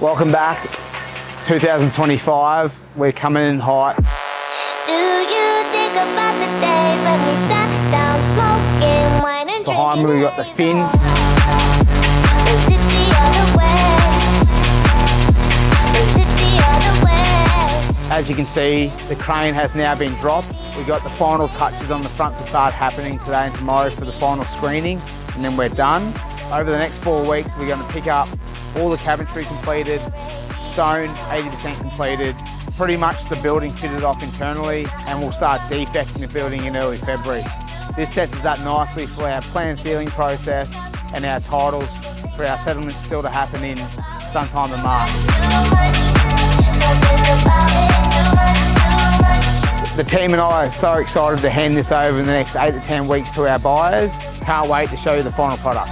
Welcome back, 2025. We're coming in hot. Do you think about the days when we sat down smoking wine and Behind me we got the fin. Was it the other way? Was it the other way? As you can see, the crane has now been dropped. We got the final touches on the front facade happening today and tomorrow for the final screening, and then we're done. Over the next 4 weeks, we're going to pick up all the cabinetry completed, stone 80% completed, pretty much the building fitted off internally, and we'll start defecting the building in early February. This sets us up nicely for our planned sealing process and our titles for our settlements still to happen in sometime in March. The team and I are so excited to hand this over in the next 8 to 10 weeks to our buyers. Can't wait to show you the final product.